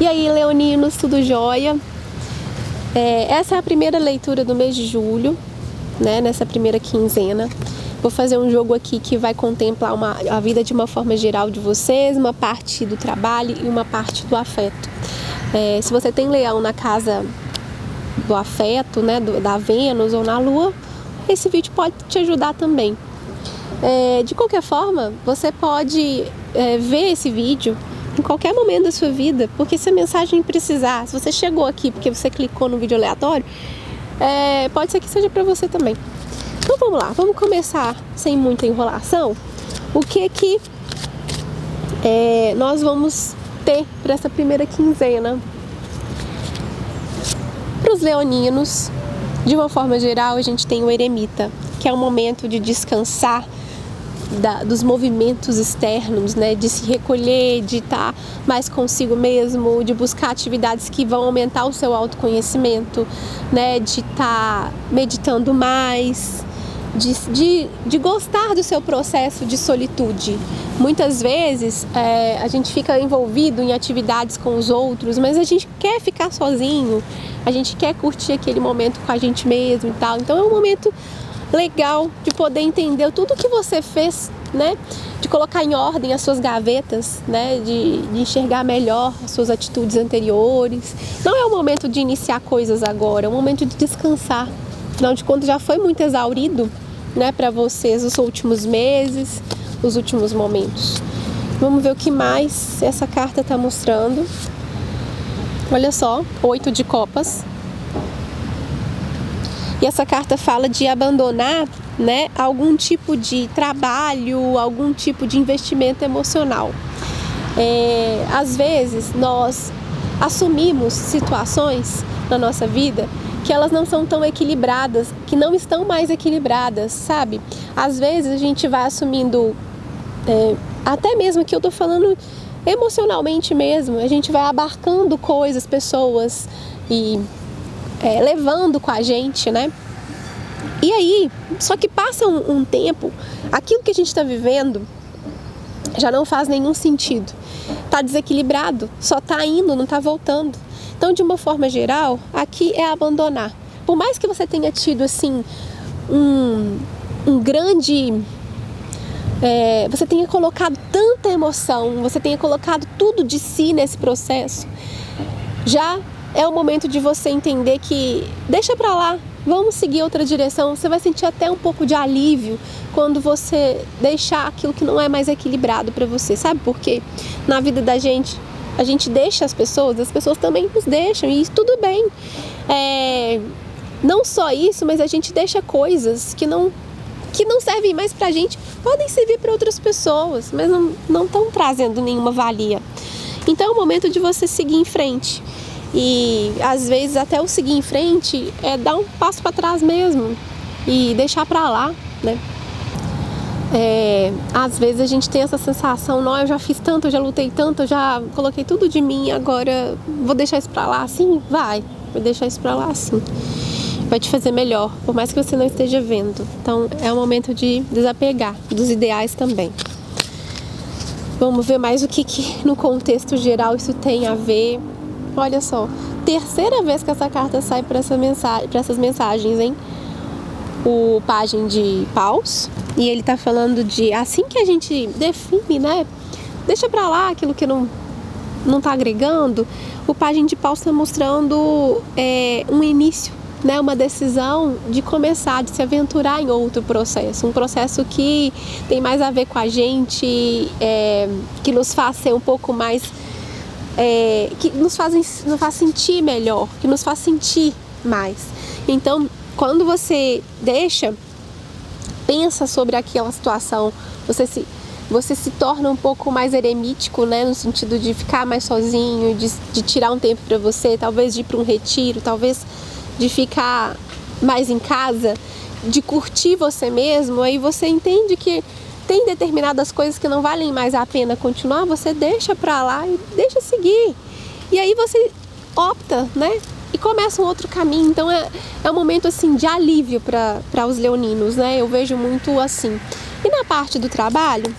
E aí, leoninos, tudo jóia? Essa é a primeira leitura do mês de julho, né? Nessa primeira quinzena. Vou fazer um jogo aqui que vai contemplar a vida de uma forma geral de vocês, uma parte do trabalho e uma parte do afeto. Se você tem leão na casa do afeto, né, da Vênus ou na Lua, esse vídeo pode te ajudar também. De qualquer forma, você pode ver esse vídeo em qualquer momento da sua vida, porque se a mensagem precisar, se você chegou aqui porque você clicou no vídeo aleatório, pode ser que seja para você também. Então vamos lá, vamos começar sem muita enrolação. O que nós vamos ter para essa primeira quinzena? Para os leoninos, de uma forma geral, a gente tem o eremita, que é um momento de descansar dos movimentos externos, né? De se recolher, de estar mais consigo mesmo, de buscar atividades que vão aumentar o seu autoconhecimento, né? De estar meditando mais, de gostar do seu processo de solitude. Muitas vezes a gente fica envolvido em atividades com os outros, mas a gente quer ficar sozinho, a gente quer curtir aquele momento com a gente mesmo e tal. Então é um momento legal de poder entender tudo que você fez, né? De colocar em ordem as suas gavetas, né? De enxergar melhor as suas atitudes anteriores. Não é o momento de iniciar coisas agora, é o momento de descansar. Afinal de contas, já foi muito exaurido, né, para vocês os últimos meses, os últimos momentos. Vamos ver o que mais essa carta está mostrando. Olha só, 8 de copas. E essa carta fala de abandonar, né, algum tipo de trabalho, algum tipo de investimento emocional. Às vezes nós assumimos situações na nossa vida que elas não são tão equilibradas, que não estão mais equilibradas, sabe? Às vezes a gente vai assumindo, até mesmo que eu tô falando emocionalmente mesmo, a gente vai abarcando coisas, pessoas e levando com a gente, né? E aí, só que passa um tempo, aquilo que a gente está vivendo já não faz nenhum sentido. Tá desequilibrado, só tá indo, não tá voltando. Então, de uma forma geral, aqui é abandonar. Por mais que você tenha tido, assim, um grande... você tenha colocado tanta emoção, você tenha colocado tudo de si nesse processo, já é o momento de você entender que deixa pra lá, vamos seguir outra direção. Você vai sentir até um pouco de alívio quando você deixar aquilo que não é mais equilibrado pra você. Sabe por quê? Na vida da gente, a gente deixa as pessoas também nos deixam, e tudo bem. Não só isso, mas a gente deixa coisas que não servem mais pra gente, podem servir para outras pessoas, mas não estão trazendo nenhuma valia. Então é o momento de você seguir em frente. E às vezes até o seguir em frente é dar um passo para trás mesmo e deixar pra lá, né? Às vezes a gente tem essa sensação, não, eu já fiz tanto, eu já lutei tanto, eu já coloquei tudo de mim, agora vou deixar isso pra lá assim? Vou deixar isso pra lá assim. Vai te fazer melhor, por mais que você não esteja vendo. Então é o momento de desapegar dos ideais também. Vamos ver mais o que no contexto geral isso tem a ver. Olha só, terceira vez que essa carta sai para essas mensagens, hein? O Pajem de Paus, e ele tá falando de assim que a gente define, né? Deixa pra lá aquilo que não tá agregando. O Pajem de Paus tá mostrando um início, né? Uma decisão de começar, de se aventurar em outro processo, um processo que tem mais a ver com a gente, que nos faz ser um pouco mais, que nos faz sentir melhor, que nos faz sentir mais. Então, quando você pensa sobre aquela situação, você se torna um pouco mais eremítico, né? No sentido de ficar mais sozinho, de tirar um tempo para você, talvez de ir para um retiro, talvez de ficar mais em casa, de curtir você mesmo. Aí você entende que tem determinadas coisas que não valem mais a pena continuar, você deixa pra lá e deixa seguir. E aí você opta, né? E começa um outro caminho. Então é um momento assim de alívio para os leoninos, né? Eu vejo muito assim. E na parte do trabalho,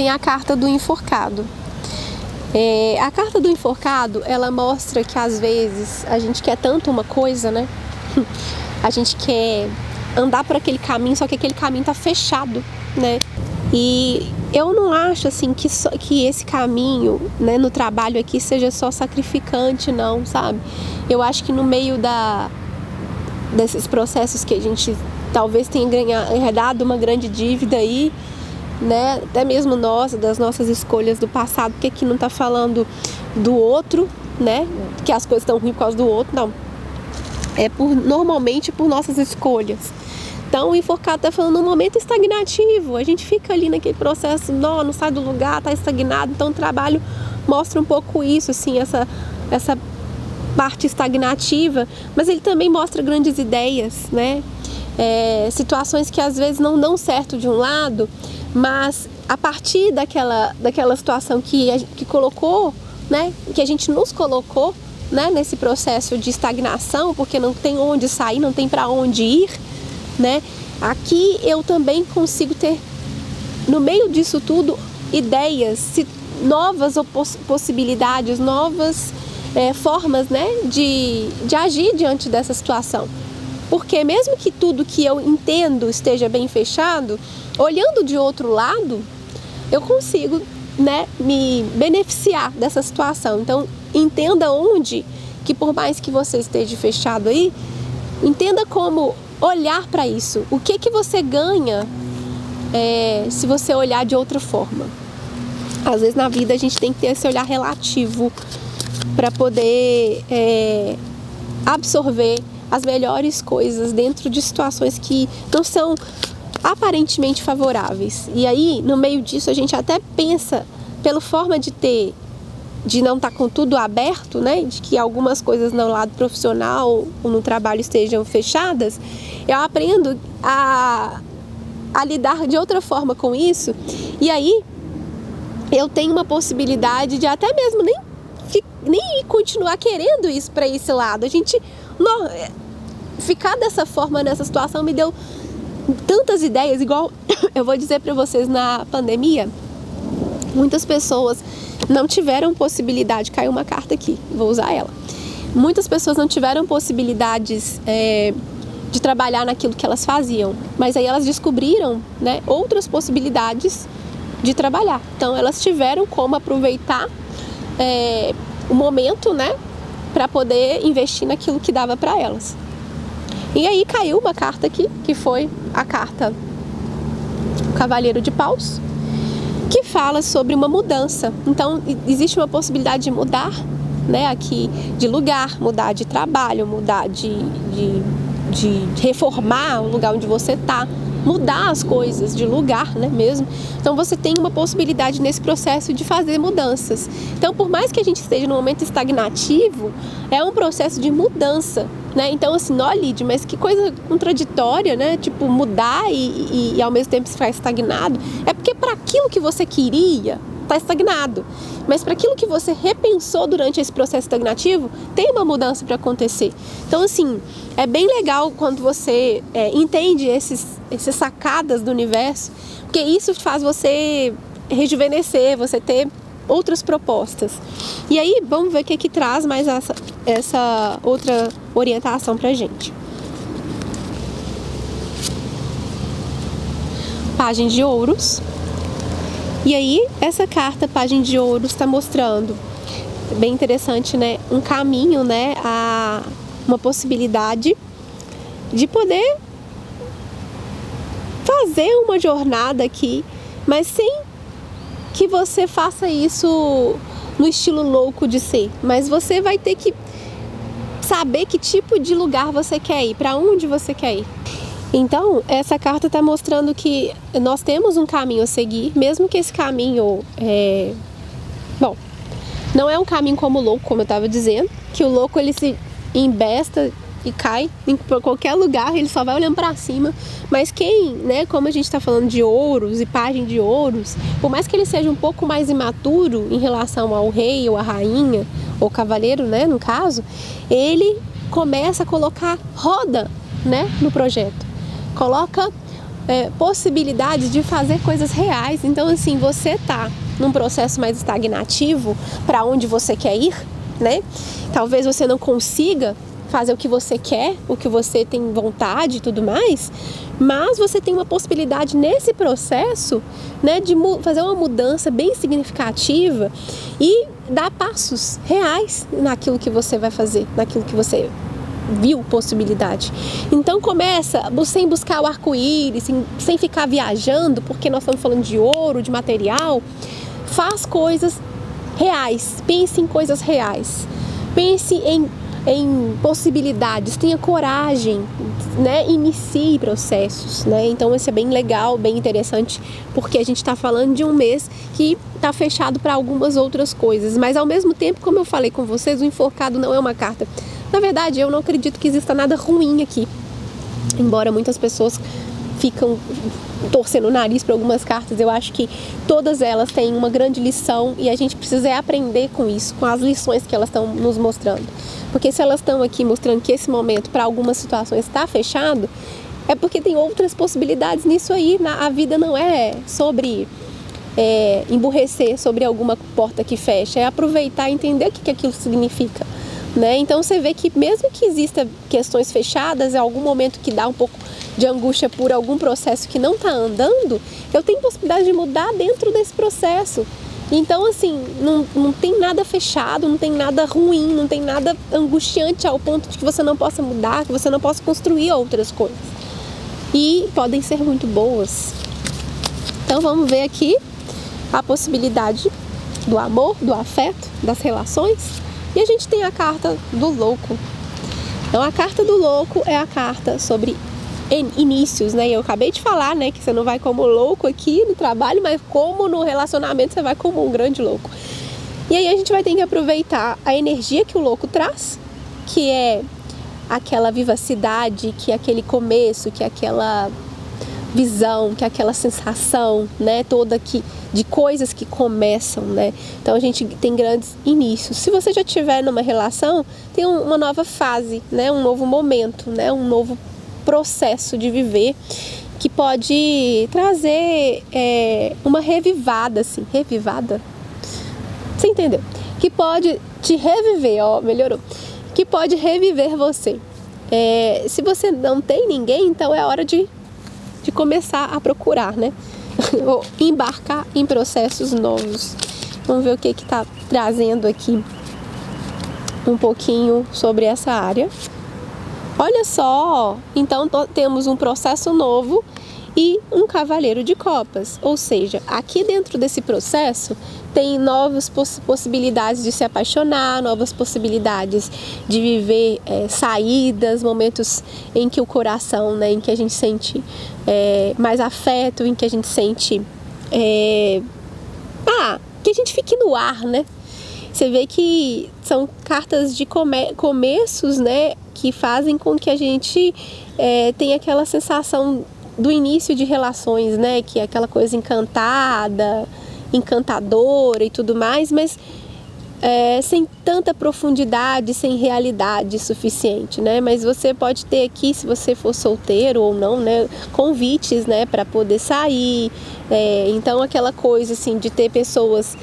tem a carta do enforcado. A carta do enforcado, ela mostra que às vezes a gente quer tanto uma coisa, né? A gente quer andar por aquele caminho, só que aquele caminho tá fechado, né? E eu não acho assim que esse caminho, né, no trabalho aqui seja só sacrificante, não, sabe? Eu acho que no meio desses processos que a gente talvez tenha herdado uma grande dívida aí, né? Até mesmo das nossas escolhas do passado, porque aqui não tá falando do outro, né? Que as coisas estão ruins por causa do outro, não. É normalmente por nossas escolhas. Então o enforcado está falando um momento estagnativo, a gente fica ali naquele processo, não sai do lugar, está estagnado. Então o trabalho mostra um pouco isso, assim, essa parte estagnativa, mas ele também mostra grandes ideias, né? Situações que às vezes não dão certo de um lado, mas a partir daquela situação que colocou, né? Que a gente nos colocou, né? Nesse processo de estagnação, porque não tem onde sair, não tem para onde ir, né? Aqui eu também consigo ter, no meio disso tudo, ideias, novas possibilidades, novas formas, né, de agir diante dessa situação. Porque mesmo que tudo que eu entendo esteja bem fechado, olhando de outro lado, eu consigo, né, me beneficiar dessa situação. Então, entenda onde que, por mais que você esteja fechado aí, entenda como olhar para isso. O que você ganha se você olhar de outra forma? Às vezes na vida a gente tem que ter esse olhar relativo para poder absorver as melhores coisas dentro de situações que não são aparentemente favoráveis. E aí, no meio disso, a gente até pensa, pela forma de não estar com tudo aberto, né? De que algumas coisas no lado profissional ou no trabalho estejam fechadas, eu aprendo a lidar de outra forma com isso. E aí eu tenho uma possibilidade de até mesmo nem continuar querendo isso para esse lado. A gente ficar dessa forma nessa situação me deu tantas ideias, igual eu vou dizer para vocês, na pandemia, muitas pessoas não tiveram possibilidade, caiu uma carta aqui, vou usar ela. Muitas pessoas não tiveram possibilidades de trabalhar naquilo que elas faziam, mas aí elas descobriram, né, outras possibilidades de trabalhar. Então elas tiveram como aproveitar o momento, né, para poder investir naquilo que dava para elas. E aí caiu uma carta aqui, que foi a carta Cavaleiro de Paus, que fala sobre uma mudança. Então existe uma possibilidade de mudar, né, aqui de lugar, mudar de trabalho, mudar de reformar o lugar onde você está, mudar as coisas de lugar, né, mesmo. Então você tem uma possibilidade nesse processo de fazer mudanças. Então, por mais que a gente esteja num momento estagnativo, é um processo de mudança, né? Então, assim, ó, Lid, mas que coisa contraditória, né? Tipo, mudar e ao mesmo tempo ficar estagnado. É porque para aquilo que você queria, tá estagnado. Mas para aquilo que você repensou durante esse processo estagnativo, tem uma mudança para acontecer. Então, assim, é bem legal quando você entende essas sacadas do universo, porque isso faz você rejuvenescer, você ter outras propostas. E aí, vamos ver o que traz mais essa outra orientação pra gente. Página de Ouros. E aí, essa carta, Página de Ouros, está mostrando, bem interessante, né? Um caminho, né? A uma possibilidade de poder fazer uma jornada aqui, mas sem que você faça isso no estilo louco de ser. Mas você vai ter que saber que tipo de lugar você quer ir, para onde você quer ir. Então, essa carta está mostrando que nós temos um caminho a seguir, mesmo que esse caminho não é um caminho como o louco, como eu estava dizendo, que o louco ele se embesta e cai em qualquer lugar, ele só vai olhando para cima. Mas quem, né, como a gente está falando de ouros e página de ouros, por mais que ele seja um pouco mais imaturo em relação ao rei ou à rainha, ou cavaleiro, né, no caso, ele começa a colocar roda, né, no projeto. Coloca possibilidades de fazer coisas reais. Então, assim, você tá num processo mais estagnativo para onde você quer ir, né? Talvez você não consiga fazer o que você quer, o que você tem vontade e tudo mais, mas você tem uma possibilidade nesse processo, né, de fazer uma mudança bem significativa e dar passos reais naquilo que você vai fazer, naquilo que você viu possibilidade. Então começa sem buscar o arco-íris, sem ficar viajando, porque nós estamos falando de ouro, de material. Faz coisas reais, pense em coisas reais, pense em possibilidades, tenha coragem, né? Inicie processos, né? Então isso é bem legal, bem interessante, porque a gente está falando de um mês que está fechado para algumas outras coisas, mas ao mesmo tempo, como eu falei com vocês, o enforcado não é uma carta. Na verdade, eu não acredito que exista nada ruim aqui, embora muitas pessoas ficam torcendo o nariz para algumas cartas. Eu acho que todas elas têm uma grande lição e a gente precisa aprender com isso, com as lições que elas estão nos mostrando. Porque se elas estão aqui mostrando que esse momento para algumas situações está fechado, é porque tem outras possibilidades nisso aí. A vida não é sobre emburrecer sobre alguma porta que fecha, é aproveitar e entender o que aquilo significa, né? Então você vê que mesmo que exista questões fechadas, em algum momento que dá um pouco de angústia por algum processo que não está andando, eu tenho possibilidade de mudar dentro desse processo. Então, assim, não tem nada fechado, não tem nada ruim, não tem nada angustiante ao ponto de que você não possa mudar, que você não possa construir outras coisas. E podem ser muito boas. Então, vamos ver aqui a possibilidade do amor, do afeto, das relações. E a gente tem a carta do louco. Então, a carta do louco é a carta sobre inícios, né? Eu acabei de falar, né, que você não vai como louco aqui no trabalho, mas como no relacionamento você vai como um grande louco. E aí a gente vai ter que aproveitar a energia que o louco traz, que é aquela vivacidade, que é aquele começo, que é aquela visão, que é aquela sensação, né, toda de coisas que começam, né? Então a gente tem grandes inícios. Se você já estiver numa relação, tem uma nova fase, né, um novo momento, né, um novo processo de viver que pode trazer uma revivada, assim, revivada? Você entendeu? Que pode te reviver, ó, melhorou. Que pode reviver você. Se você não tem ninguém, então é hora de começar a procurar, né? Ou embarcar em processos novos. Vamos ver o que está trazendo aqui um pouquinho sobre essa área. Olha só, então temos um processo novo e um cavaleiro de copas, ou seja, aqui dentro desse processo tem novas possibilidades de se apaixonar, novas possibilidades de viver saídas, momentos em que o coração, né, em que a gente sente mais afeto, em que a gente sente que a gente fique no ar, né? Você vê que são cartas de começos, né, que fazem com que a gente tenha aquela sensação do início de relações, né, que é aquela coisa encantada, encantadora e tudo mais, mas sem tanta profundidade, sem realidade suficiente, né? Mas você pode ter aqui, se você for solteiro ou não, né, convites, né, para poder sair. Então aquela coisa assim de ter pessoas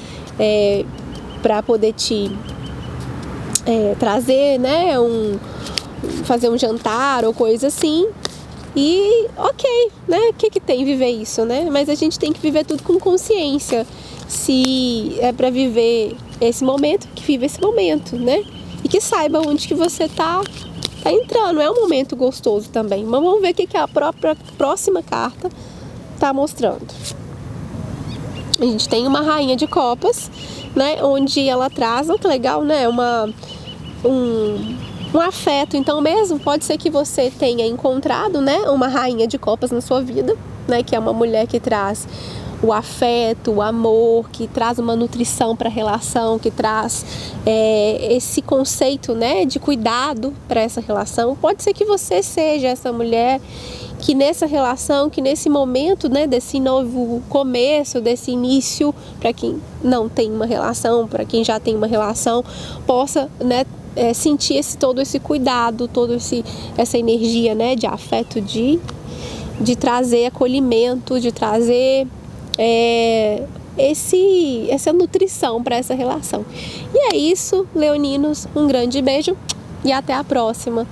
para poder te trazer, né, fazer um jantar ou coisa assim. E ok, né? O que tem viver isso, né? Mas a gente tem que viver tudo com consciência. Se é para viver esse momento, que viva esse momento, né? E que saiba onde que você tá entrando. É um momento gostoso também. Mas vamos ver o que a própria próxima carta tá mostrando. A gente tem uma rainha de copas, né? Onde ela traz, olha que legal, né? Um afeto. Então mesmo pode ser que você tenha encontrado, né, uma rainha de copas na sua vida, né, que é uma mulher que traz o afeto, o amor, que traz uma nutrição para a relação, que traz esse conceito, né, de cuidado para essa relação. Pode ser que você seja essa mulher que nessa relação, que nesse momento, né, desse novo começo, desse início, para quem não tem uma relação, para quem já tem uma relação, possa, né, sentir todo esse cuidado, toda essa energia, né, de afeto, de de trazer acolhimento, de trazer essa nutrição para essa relação. E é isso, leoninos, um grande beijo e até a próxima!